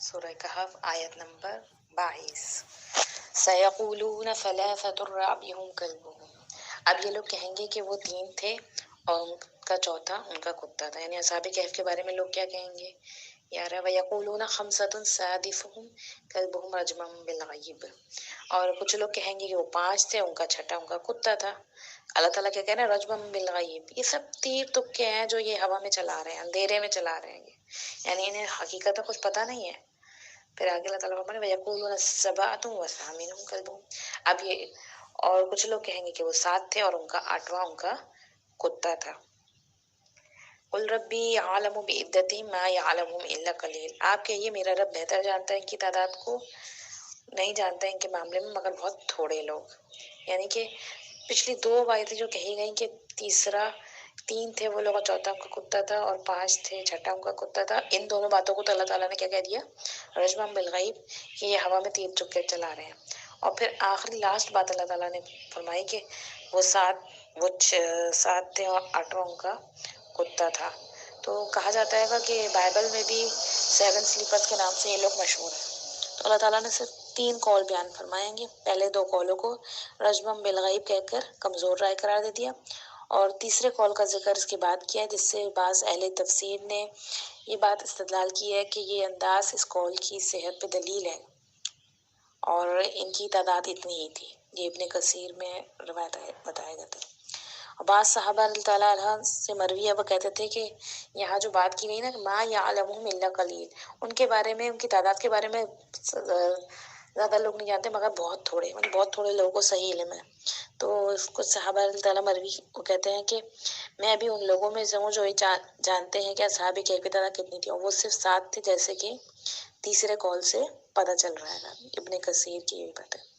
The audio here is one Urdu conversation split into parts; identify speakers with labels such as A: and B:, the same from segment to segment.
A: سورہ کہف آیت نمبر 22۔ سَيَقُولُونَ ثَلَاثَةٌ رَابِعُهُمْ كَلْبُهُمْ، اب یہ لوگ کہیں گے کہ وہ 3 تھے اور ان کا چوتھا ان کا کتا تھا، یعنی اصحاب کہف کے بارے میں لوگ کیا کہیں گے؟ وَيَقُولُونَ خَمْسَةٌ سَادِسُهُمْ كَلْبُهُمْ رَجْمًا بِالْغَيْبِ، اور کچھ لوگ کہیں گے کہ وہ 5 تھے، ان کا چھٹا ان کا کتا تھا۔ اللہ تعالیٰ کیا کہہ رہے ہیں؟ رجمًا بالغیب، یہ سب تیر تکے ہیں جو یہ ہوا میں چلا رہے ہیں، اندھیرے میں چلا رہے ہیں، یعنی انہیں حقیقت کچھ پتہ نہیں ہے۔ پھر آگے اللہ تعالیٰ فرماتے ہیں وَيَقُولُونَ سَبْعَةٌ وَثَامِنُهُمْ كَلْبُهُمْ، اب یہ اور کچھ لوگ کہیں گے کہ وہ 7 تھے اور ان کا 8واں ان کا کتا تھا۔ قُلْ رَبِّي أَعْلَمُ بِعِدَّتِهِم مَا يَعْلَمُهُمْ إِلَّا قَلِيلٌ، آپ کہیے میرا رب بہتر جانتا ہے ان کی تعداد کو، نہیں جانتا ہے ان کے معاملے میں مگر بہت تھوڑے لوگ۔ یعنی کہ پچھلی 2 آیتیں جو کہی گئیں کہ تیسرا 3 تھے وہ لوگ اور چوتھا ان کا کتا تھا اور 5 تھے چھٹا ان کا کتا تھا، ان دونوں باتوں کو تو اللہ تعالیٰ نے کیا کہہ دیا؟ رجمًا بالغیب، کہ یہ ہوا میں تیر چکے چلا رہے ہیں۔ اور پھر آخری لاسٹ بات اللہ تعالیٰ نے فرمائی کہ وہ 7 تھے اور 8واں ان کا کتا تھا۔ تو کہا جاتا ہے کہ بائبل میں بھی 7 سلیپرز کے نام سے یہ لوگ مشہور ہیں۔ تو اللہ تعالیٰ نے صرف 3 قول بیان فرمائیں گے، پہلے 2 قولوں کو رجمًا بالغیب کہہ کر کمزور رائے قرار دے دیا، اور تیسرے قول کا ذکر اس کے بعد کیا ہے، جس سے بعض اہل تفسیر نے یہ بات استدلال کی ہے کہ یہ انداز اس قول کی صحت پہ دلیل ہے، اور ان کی تعداد اتنی ہی تھی۔ یہ ابن کثیر میں روایت بتایا جاتا ہے۔ بعض صحابہ اللہ تعالیٰ عنہ سے مروی ہے، وہ کہتے تھے کہ یہاں جو بات کی گئی نا ما یعلمہم الا قلیل، ان کے بارے میں، ان کی تعداد کے بارے میں زیادہ لوگ نہیں جانتے مگر بہت تھوڑے، یعنی بہت تھوڑے لوگوں کو صحیح علم ہے۔ تو کچھ صحابہ اللہ تعالیٰ مروی وہ کہتے ہیں کہ میں بھی ان لوگوں میں سے ہوں جو یہ جانتے ہیں کہ اصحاب کہف کی تعداد کتنی تھی، اور وہ صرف 7 تھے، جیسے کہ تیسرے قول سے پتہ چل رہا ہے۔ ابن کثیر کی یہی بات ہے۔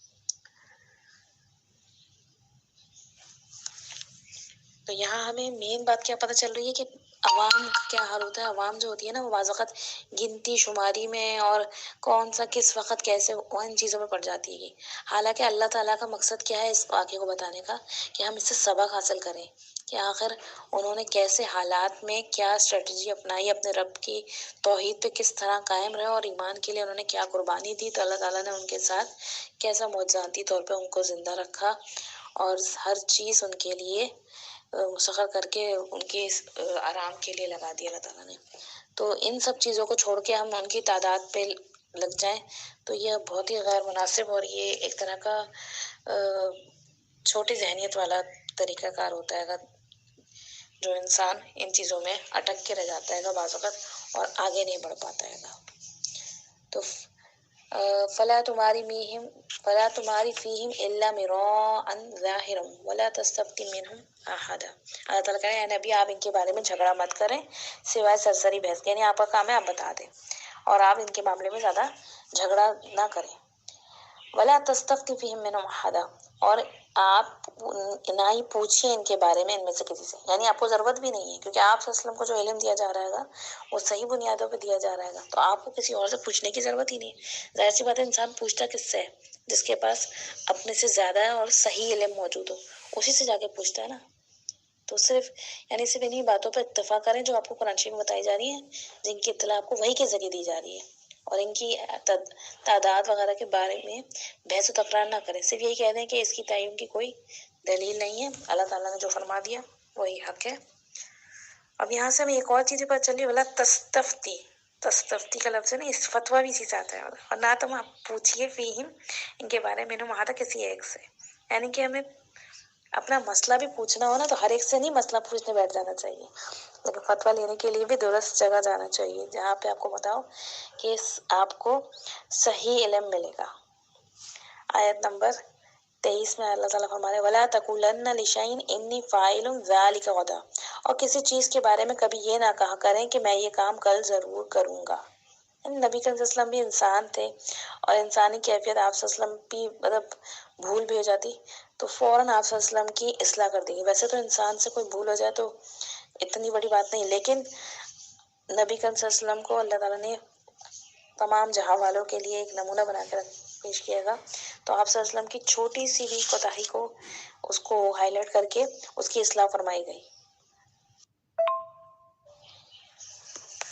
A: تو یہاں ہمیں مین بات کیا پتہ چل رہی ہے کہ عوام کا کیا حال ہوتا ہے۔ عوام جو ہوتی ہے نا وہ بعض اوقات گنتی شماری میں اور کون سا کس وقت کیسے، وہ ان چیزوں میں پڑ جاتی ہے۔ حالانکہ اللہ تعالیٰ کا مقصد کیا ہے اس واقعے کو بتانے کا، کہ ہم اس سے سبق حاصل کریں کہ آخر انہوں نے کیسے حالات میں کیا اسٹریٹجی اپنائی، اپنے رب کی توحید پہ کس طرح قائم رہے، اور ایمان کے لیے انہوں نے کیا قربانی دی، تو اللہ تعالیٰ نے ان کے ساتھ کیسا معجزاتی طور پہ ان کو زندہ رکھا اور ہر چیز ان کے لیے مسخر کر کے ان کے آرام کے لیے لگا دیا اللہ تعالیٰ نے۔ تو ان سب چیزوں کو چھوڑ کے ہم ان کی تعداد پہ لگ جائیں تو یہ بہت ہی غیر مناسب، اور یہ ایک طرح کا چھوٹی ذہنیت والا طریقہ کار ہوتا ہے جو انسان ان چیزوں میں اٹک کے رہ جاتا ہے بعض اوقات اور آگے نہیں بڑھ پاتا ہے۔ تو فلا تماری فیہم الا مراء ظاہرا ولا تستفت منہم احدا، اللہ تعالیٰ کہہ رہے ہیں نبی آپ ان کے بارے میں جھگڑا مت کریں سوائے سرسری بحث کے، یعنی آپ کا کام ہے آپ بتا دیں اور آپ ان کے معاملے میں زیادہ جھگڑا نہ کریں۔ ولا تستفت فیہم منہم احدا، اور آپ نہ ہی پوچھیں ان کے بارے میں ان میں سے کسی سے، یعنی آپ کو ضرورت بھی نہیں ہے، کیونکہ آپ صلی اللہ علیہ وسلم کو جو علم دیا جا رہا ہے وہ صحیح بنیادوں پہ دیا جا رہا ہے، تو آپ کو کسی اور سے پوچھنے کی ضرورت ہی نہیں۔ ظاہر سی بات ہے انسان پوچھتا کس سے ہے؟ جس کے پاس اپنے سے زیادہ ہے اور صحیح علم موجود ہو، اسی سے جا کے پوچھتا ہے نا۔ تو صرف انہی باتوں پر اتفاق کریں جو آپ کو قرآن شریف میں بتائی جا رہی ہیں، جن کی اطلاع آپ کو وحی کے ذریعے دی جا رہی ہے، اور ان کی تعداد وغیرہ کے بارے میں بحث و تکرار نہ کریں، صرف یہی کہہ دیں کہ اس کی تعین کی کوئی دلیل نہیں ہے، اللہ تعالیٰ نے جو فرما دیا وہی حق ہے۔ اب یہاں سے ہمیں ایک اور چیز پتہ چلی، ولا تستفتی کا لفظ ہے نا، اس فتویٰ بھی اسی سے آتا ہے، اور نہ تم آپ پوچھیے فیہم ان کے بارے میں وہاں تک کسی ایک سے، یعنی کہ ہمیں اپنا مسئلہ بھی پوچھنا ہو نا تو ہر ایک سے نہیں مسئلہ پوچھنے بیٹھ جانا چاہیے، لیکن فتویٰ لینے کے لیے بھی درست جگہ جانا چاہیے جہاں پہ آپ کو بتاؤ کہ آپ کو صحیح علم ملے گا۔ آیت نمبر 23 میں اللہ تعالیٰ فرما رہے وَلَا تَقُولَنَّ لِشَيْءٍ إِنِّي فَاعِلٌ ذَلِكَ غَدًا، اور کسی چیز کے بارے میں کبھی یہ نہ کہا کریں کہ میں یہ کام کل ضرور کروں گا۔ نبی صلی اللہ علیہ وسلم بھی انسان تھے، اور انسانی کیفیت آپ صلی اللہ علیہ وسلم بھی مطلب بھول بھی ہو جاتی تو فوراً آپ صلی اللہ علیہ وسلم کی اصلاح کر دیں گے۔ ویسے تو انسان سے کوئی بھول ہو جائے تو اتنی بڑی بات نہیں، لیکن نبی صلی اللہ علیہ وسلم کو اللہ تعالیٰ نے تمام جہاں والوں کے لیے ایک نمونہ بنا کر پیش کیا گا، تو آپ صلی اللہ علیہ وسلم کی چھوٹی سی بھی کوتاہی کو اس کو ہائی لائٹ کر کے اس کی اصلاح فرمائی گئی۔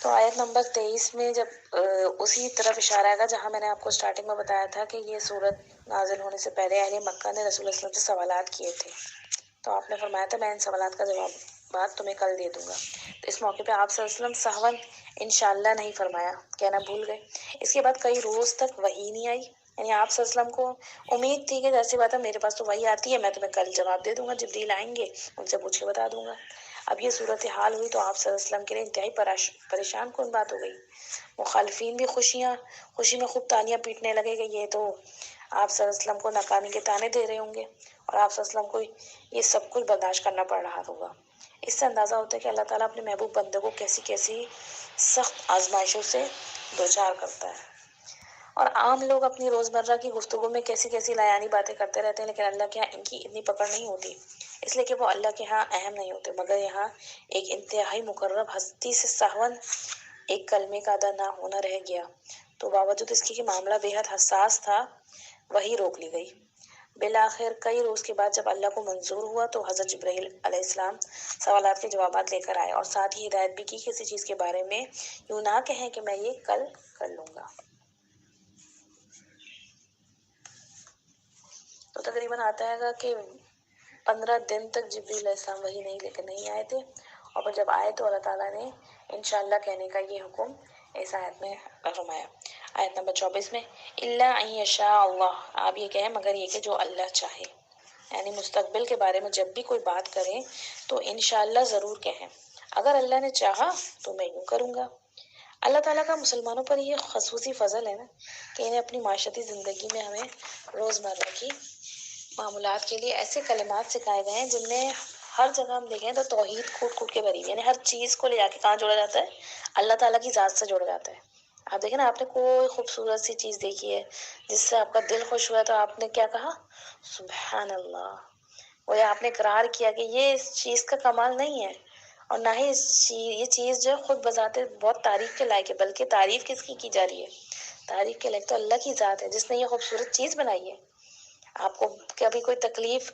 A: تو آیت نمبر 23 میں جب اسی طرف اشارہ آئے گا جہاں میں نے آپ کو اسٹارٹنگ میں بتایا تھا کہ یہ صورت نازل ہونے سے پہلے اہل مکہ نے رسول اللہ صلی اللہ علیہ وسلم سے سوالات کیے تھے، تو آپ نے فرمایا تھا میں ان سوالات کا جواب تمہیں کل دے دوں گا. تو اس موقع پہ آپ صلی اللہ علیہ وسلم سہون انشاءاللہ نہیں فرمایا، کہنا بھول گئے. اس کے بعد کئی روز تک وحی نہیں آئی، یعنی آپ صلی اللہ علیہ وسلم کو امید تھی کہ جیسی بات ہے میرے پاس تو وحی آتی ہے، میں تمہیں کل جواب دے دوں گا، جبریل آئیں گے ان سے پوچھ کے بتا دوں گا. اب یہ صورتحال ہوئی تو آپ صلی اللہ علیہ وسلم کے لیے انتہائی پریشان کن بات ہو گئی. مخالفین بھی خوشی میں خوب تالیاں پیٹنے لگے کہ یہ تو آپ صلی اللہ علیہ وسلم کو ناکامی کے طعنے دے رہے ہوں گے اور آپ صلی اللہ علیہ وسلم کو یہ سب کچھ برداشت کرنا پڑ رہا ہوگا. اس سے اندازہ ہوتا ہے کہ اللہ تعالیٰ اپنے محبوب بندوں کو کیسی کیسی سخت آزمائشوں سے دوچار کرتا ہے. اور عام لوگ اپنی روزمرہ کی گفتگو میں کیسی کیسی لایانی باتیں کرتے رہتے ہیں، لیکن اللہ کے یہاں ان کی اتنی پکڑ نہیں ہوتی، اس لیے کہ وہ اللہ کے ہاں اہم نہیں ہوتے. مگر یہاں ایک انتہائی مقرب ہستی سے سہون ایک کلمے کا ادا نہ ہونا رہ گیا، تو باوجود اس کی کہ معاملہ بے حد حساس تھا وہی روک لی گئی. بالآخر کئی روز کے بعد جب اللہ کو منظور ہوا تو حضرت جبرائیل علیہ السلام سوالات کے جوابات لے کر آئے اور ساتھ ہی ہدایت بھی کی کسی چیز کے بارے میں یوں نہ کہیں کہ میں یہ کل کر لوں گا. تو تقریباً آتا ہے کہ 15 دن تک جبریل علیہ السلام وہی نہیں لے کر نہیں آئے تھے، اور پھر جب آئے تو اللہ تعالیٰ نے انشاءاللہ کہنے کا یہ حکم اس آیت میں فرمایا. آیت نمبر 24 میں الا ان یشاء اللہ، آپ یہ کہیں مگر یہ کہ جو اللہ چاہے، یعنی مستقبل کے بارے میں جب بھی کوئی بات کریں تو انشاءاللہ ضرور کہیں، اگر اللہ نے چاہا تو میں یوں کروں گا. اللہ تعالیٰ کا مسلمانوں پر یہ خصوصی فضل ہے نا کہ انہیں اپنی معاشرتی زندگی میں ہمیں روزمرہ کی معاملات کے لیے ایسے کلمات سکھائے گئے ہیں جن میں ہر جگہ ہم دیکھیں تو توحید کھوٹ کھوٹ کے بھری، یعنی ہر چیز کو لے جا کے کہاں جوڑا جاتا ہے؟ اللہ تعالیٰ کی ذات سے جوڑا جاتا ہے. آپ دیکھیں نا، آپ نے کوئی خوبصورت سی چیز دیکھی ہے جس سے آپ کا دل خوش ہوا تو آپ نے کیا کہا؟ سبحان اللہ. وہ آپ نے اقرار کیا کہ یہ اس چیز کا کمال نہیں ہے، اور نہ ہی یہ چیز جو خود بذات بہت تعریف کے لائق ہے، بلکہ تعریف کس کی جا رہی ہے؟ تعریف کے لائق تو اللہ کی ذات ہے جس نے یہ خوبصورت چیز بنائی ہے. آپ کو کبھی کوئی تکلیف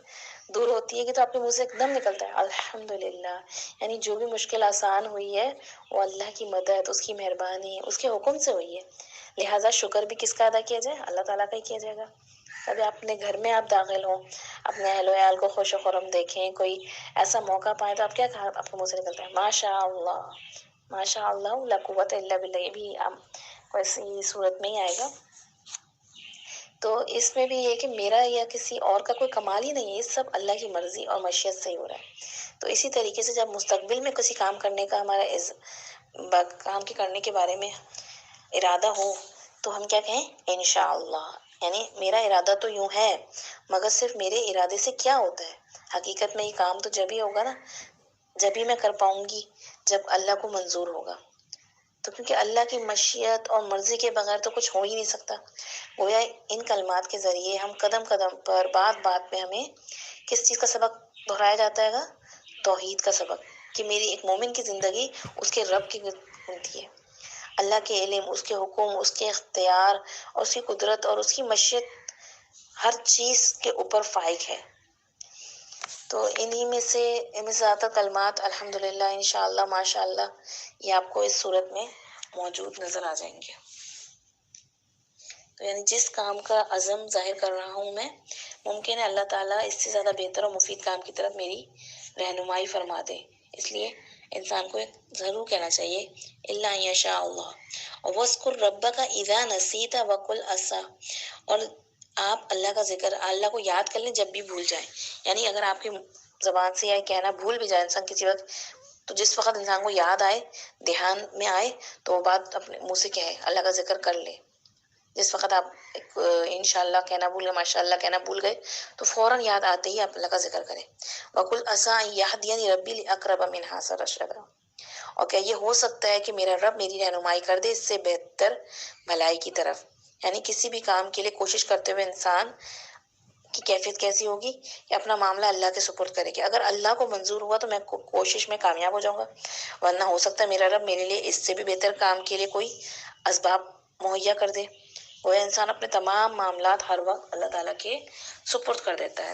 A: دور ہوتی ہے کہ تو آپ کے منہ سے ایک دم نکلتا ہے الحمدللہ، یعنی جو بھی مشکل آسان ہوئی ہے وہ اللہ کی مدد، اس کی مہربانی، اس کے حکم سے ہوئی ہے. لہٰذا شکر بھی کس کا ادا کیا جائے؟ اللہ تعالیٰ کا ہی کیا جائے گا. کبھی اپنے گھر میں آپ داخل ہوں، اپنے اہل و عیال کو خوش و خرم دیکھیں، کوئی ایسا موقع پائیں تو آپ کیا کہا آپ کے منہ سے نکلتا ہے؟ ماشاء اللہ، ماشاء اللہ لا قوت الا باللہ. یہ بھی ویسی صورت میں ہی آئے گا. تو اس میں بھی یہ کہ میرا یا کسی اور کا کوئی کمال ہی نہیں ہے، یہ سب اللہ کی مرضی اور مشیت سے ہی ہو رہا ہے. تو اسی طریقے سے جب مستقبل میں کسی کام کرنے کا ہمارا کام کے کرنے کے بارے میں ارادہ ہو تو ہم کیا کہیں؟ انشاءاللہ، یعنی میرا ارادہ تو یوں ہے مگر صرف میرے ارادے سے کیا ہوتا ہے. حقیقت میں یہ کام تو جب ہی ہوگا نا، جب ہی میں کر پاؤں گی جب اللہ کو منظور ہوگا. تو کیونکہ اللہ کی مشیت اور مرضی کے بغیر تو کچھ ہو ہی نہیں سکتا. گویا ان کلمات کے ذریعے ہم قدم قدم پر بات بات میں ہمیں کس چیز کا سبق دہرایا جاتا ہے گا؟ توحید کا سبق، کہ میری ایک مومن کی زندگی اس کے رب کی ہوتی ہے. اللہ کے علم، اس کے حکم، اس کے اختیار اور اس کی قدرت اور اس کی مشیت ہر چیز کے اوپر فائق ہے. تو انہی میں سے زیادہ کلمات الحمدللہ، انشاءاللہ، ماشاءاللہ یہ آپ کو اس صورت میں موجود نظر آ جائیں گے. تو یعنی جس کام کا عزم ظاہر کر رہا ہوں میں، ممکن ہے اللہ تعالیٰ اس سے زیادہ بہتر اور مفید کام کی طرف میری رہنمائی فرما دے. اس لیے انسان کو ضرور کہنا چاہیے الا ان یشاء اللہ. اور وَاذْكُرْ رَبَّكَ اِذَا نَسِيتَ وَقُلْ عَسَىٰ، اور آپ اللہ کا ذکر، اللہ کو یاد کر لیں جب بھی بھول جائیں. یعنی اگر آپ کی زبان سے یہ کہنا بھول بھی جائے انسان کسی وقت، تو جس وقت انسان کو یاد آئے، دھیان میں آئے، تو وہ بات اپنے منہ سے کہے، اللہ کا ذکر کر لے. جس وقت آپ انشاءاللہ کہنا بھول گئے، ماشاءاللہ کہنا بھول گئے، تو فوراً یاد آتے ہی آپ اللہ کا ذکر کریں. وَقُلْ عَسَىٰ أَن يَهْدِيَنِ رَبِّي لِأَقْرَبَ مِنْ هَٰذَا رَشَدًا، اور کہ یہ ہو سکتا ہے کہ میرا رب میری رہنمائی کر دے اس سے بہتر بھلائی کی طرف. یعنی کسی بھی کام کے لیے کوشش کرتے ہوئے انسان کی کیفیت کیسی ہوگی کہ اپنا معاملہ اللہ کے سپرد کرے کہ اگر اللہ کو منظور ہوا تو میں کوشش میں کامیاب ہو جاؤں گا، ورنہ ہو سکتا ہے میرا رب میرے لیے اس سے بھی بہتر کام کے لیے کوئی اسباب مہیا کر دے. وہ انسان اپنے تمام معاملات ہر وقت اللہ تعالیٰ کے سپرد کر دیتا ہے.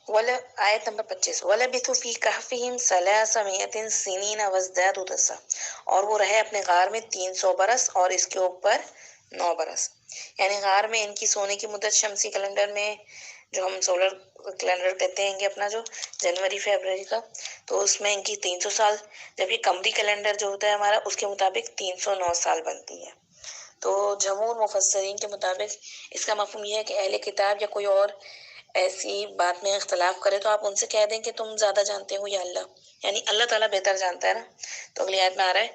A: آیت نمبر 25 وَلَبِثُوا فِي كَهْفِهِمْ ثَلَاثَمِائَةٍ سِنِينَ وَازْدَادُوا تِسْعًا، اور وہ رہے اپنے غار میں 300 برس اور اس کے اوپر 9 برس. یعنی غار میں ان کی سونے کی مدت شمسی کیلنڈر میں جو ہم سولر کیلنڈر کہتے ہیں گے اپنا جو جنوری فیبرری کا، تو اس میں ان کی 300 سال، جبکہ قمری کیلنڈر جو ہوتا ہے ہمارا اس کے مطابق 309 سال بنتی ہے. تو جمہور مفسرین کے مطابق اس کا مفہوم یہ ہے کہ اہل کتاب یا کوئی اور ایسی بات میں اختلاف کرے تو آپ ان سے کہہ دیں کہ تم زیادہ جانتے ہو یا اللہ، یعنی اللہ تعالیٰ بہتر جانتا ہے نا. تو اگلی آیت میں آ رہا ہے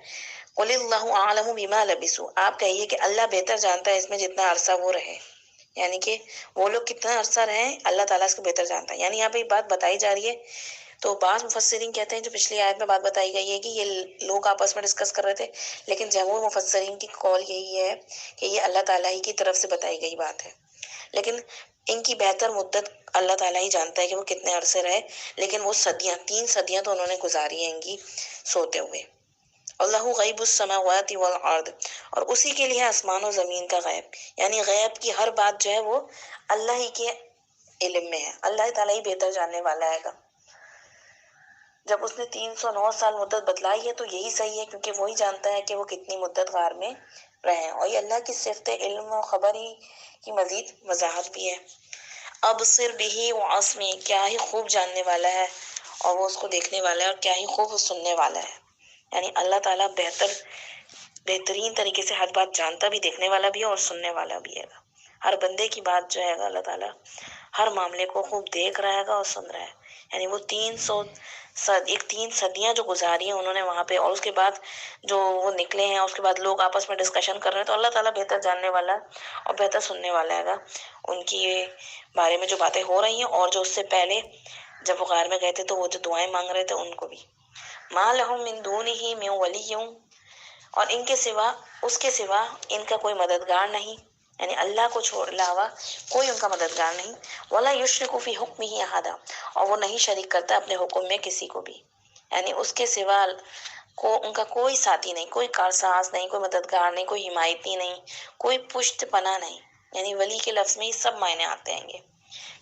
A: قُلِ اللَّهُ أَعْلَمُ بِمَا لَبِثُوا، آپ کہیے کہ اللہ بہتر جانتا ہے اس میں جتنا عرصہ وہ رہے، یعنی کہ وہ لوگ کتنا عرصہ رہے اللہ تعالیٰ اس کو بہتر جانتا ہے. یعنی یہاں پہ بات بتائی جا رہی ہے. تو بعض مفسرین کہتے ہیں جو پچھلی آیت میں بات بتائی گئی ہے کہ یہ لوگ آپس میں ڈسکس کر رہے تھے، لیکن جمہور مفسرین کی قول یہی ہے کہ یہ اللہ تعالیٰ ہی کی طرف سے بتائی گئی بات ہے. لیکن ان کی بہتر مدت اللہ تعالیٰ ہی جانتا ہے کہ وہ کتنے عرصے رہے، لیکن وہ 3 صدیاں تو انہوں نے گزاری ہیں ان کی سوتے ہوئے. اللہ غیب السماوات والارض، اور اسی کے لیے آسمان و زمین کا غیب، یعنی غیب کی ہر بات جو ہے وہ اللہ ہی کے علم میں ہے، اللہ تعالیٰ ہی بہتر جاننے والا ہے گا. جب اس نے 309 سال مدت بتلائی ہے تو یہی صحیح ہے، کیونکہ وہی جانتا ہے کہ وہ کتنی مدت غار میں رہے ہیں، اور یہ اللہ کی صفت علم و خبر ہی کی مزید وضاحت بھی ہے. ابصر بھی واسمی، کیا ہی خوب جاننے والا ہے اور وہ اس کو دیکھنے والا ہے، اور کیا ہی خوب سننے والا ہے. یعنی اللہ تعالیٰ بہترین طریقے سے ہر بات جانتا بھی، دیکھنے والا بھی ہے اور سننے والا بھی ہے. ہر بندے کی بات جو ہے گا اللہ تعالیٰ ہر معاملے کو خوب دیکھ رہا ہے گا اور سن رہا ہے. یعنی وہ 3 صدیاں جو گزاری ہیں انہوں نے وہاں پہ، اور اس کے بعد جو وہ نکلے ہیں، اس کے بعد لوگ آپس میں ڈسکشن کر رہے ہیں، تو اللہ تعالیٰ بہتر جاننے والا اور بہتر سننے والا ہے گا ان کی بارے میں جو باتیں ہو رہی ہیں، اور جو اس سے پہلے جب وہ غار میں گئے تھے تو وہ جو دعائیں مانگ رہے تھے ان کو بھی. ما لہم من دونہ من ولی، اور ان کے سوا، اس کے سوا ان کا کوئی مددگار نہیں، یعنی اللہ کو علاوہ کوئی ان کا مددگار نہیں. ولا یشرک فی حکمہ احدا، اور وہ نہیں شریک کرتا اپنے حکم میں کسی کو بھی، یعنی اس کے سوا ان کا کوئی ساتھی نہیں، کوئی کارساز نہیں، کوئی مددگار نہیں، کوئی حمایتی نہیں، کوئی پشت پناہ نہیں. یعنی ولی کے لفظ میں یہ سب معنی آتے ہیں گے،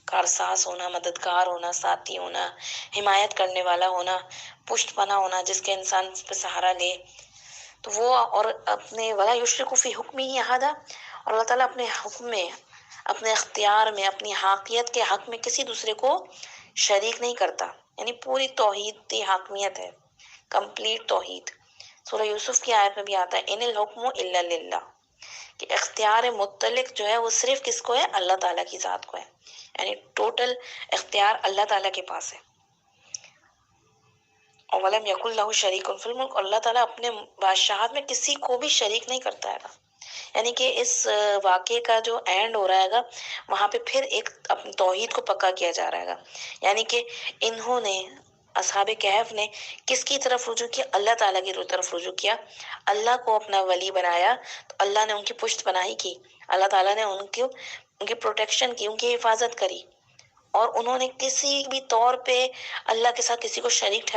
A: کارساز ہونا، مددگار ہونا، ساتھی ہونا، حمایت کرنے والا ہونا، پشت پناہ ہونا جس کے انسان پہ سہارا لے. تو وہ اور اپنے ولا یشرک فی حکمہ احدا، اور اللہ تعالیٰ اپنے حکم میں، اپنے اختیار میں، اپنی حاکمیت کے حق میں کسی دوسرے کو شریک نہیں کرتا. یعنی پوری توحید حاکمیت ہے، کمپلیٹ توحید. سورہ یوسف کی آیت میں بھی آتا ہے ان الحکم الا للہ، کہ اختیار مطلق جو ہے وہ صرف کس کو ہے؟ اللہ تعالیٰ کی ذات کو ہے. یعنی ٹوٹل اختیار اللہ تعالیٰ کے پاس ہے. اور وَلَمْ يَكُنْ لَهُ شَرِيكٌ فِي الْمُلْكِ، اللہ تعالیٰ اپنے بادشاہت میں کسی کو بھی شریک نہیں کرتا ہے. یعنی کہ اس واقعے کا جو اینڈ ہو رہا ہے گا وہاں پہ پھر ایک اپنی توحید کو پکا کیا جا رہا ہے گا. یعنی کہ انہوں نے، اصحاب کہف نے کس کی طرف رجوع کیا؟ اللہ تعالیٰ کی طرف رجوع کیا، اللہ کو اپنا ولی بنایا، تو اللہ نے ان کی پشت پناہی کی، اللہ تعالیٰ نے ان کی پروٹیکشن کی، ان کی حفاظت کری، اور انہوں نے کسی بھی طور پہ اللہ کے ساتھ کسی کو شریک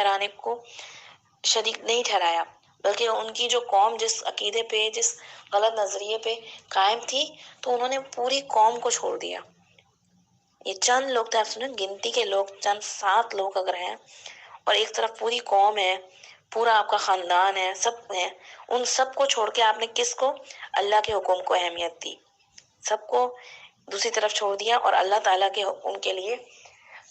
A: نہیں ٹھہرایا، بلکہ ان کی جو قوم جس عقیدے پہ، جس غلط نظریے پہ قائم تھی، تو انہوں نے پوری قوم کو چھوڑ دیا. یہ چند لوگ تھے، آپ سنیں گنتی کے لوگ، چند 7 لوگ اگر ہیں، اور ایک طرف پوری قوم ہے، پورا آپ کا خاندان ہے، سب ہیں، ان سب کو چھوڑ کے آپ نے کس کو؟ اللہ کے حکم کو اہمیت دی، سب کو دوسری طرف چھوڑ دیا اور اللہ تعالیٰ کے ان کے لیے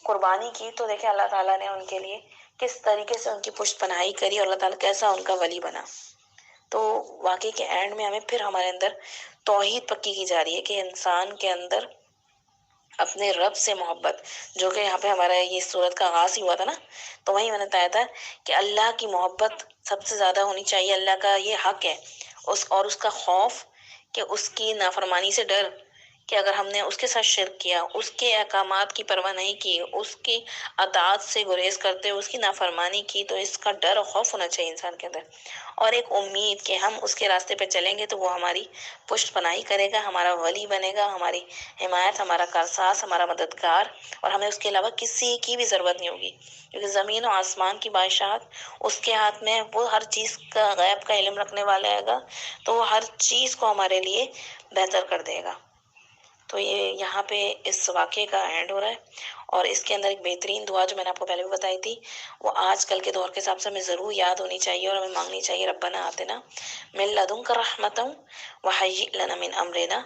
A: قربانی کی. تو دیکھیں اللہ تعالیٰ نے ان کے لیے کس طریقے سے ان کی پشت پناہی کری، اور اللہ تعالیٰ کیسا ان کا ولی بنا. تو واقعی کے اینڈ میں ہمیں پھر ہمارے اندر توحید پکی کی جا رہی ہے کہ انسان کے اندر اپنے رب سے محبت، جو کہ یہاں پہ ہمارا یہ سورت کا آغاز ہی ہوا تھا نا، تو وہیں میں نے بتایا تھا کہ اللہ کی محبت سب سے زیادہ ہونی چاہیے، اللہ کا یہ حق ہے، اور اس کا خوف، کہ اس کی نافرمانی سے ڈر، کہ اگر ہم نے اس کے ساتھ شرک کیا، اس کے احکامات کی پرواہ نہیں کی، اس کی اطاعت سے گریز کرتے ہوئے اس کی نافرمانی کی، تو اس کا ڈر اور خوف ہونا چاہیے انسان کے اندر، اور ایک امید کہ ہم اس کے راستے پہ چلیں گے تو وہ ہماری پشت پناہی کرے گا، ہمارا ولی بنے گا، ہماری حمایت، ہمارا کارساز، ہمارا مددگار، اور ہمیں اس کے علاوہ کسی کی بھی ضرورت نہیں ہوگی، کیونکہ زمین و آسمان کی بادشاہت اس کے ہاتھ میں، وہ ہر چیز کا غیب کا علم رکھنے والا ہے گا، تو وہ ہر چیز کو ہمارے لیے بہتر کر دے گا. تو یہ یہاں پہ اس واقعے کا اینڈ ہو رہا ہے، اور اس کے اندر ایک بہترین دعا جو میں نے آپ کو پہلے بھی بتائی تھی، وہ آج کل کے دور کے حساب سے ہمیں ضرور یاد ہونی چاہیے اور ہمیں مانگنی چاہیے، ربنا آتنا من لدنک رحمتا وہیئ لنا من امرنا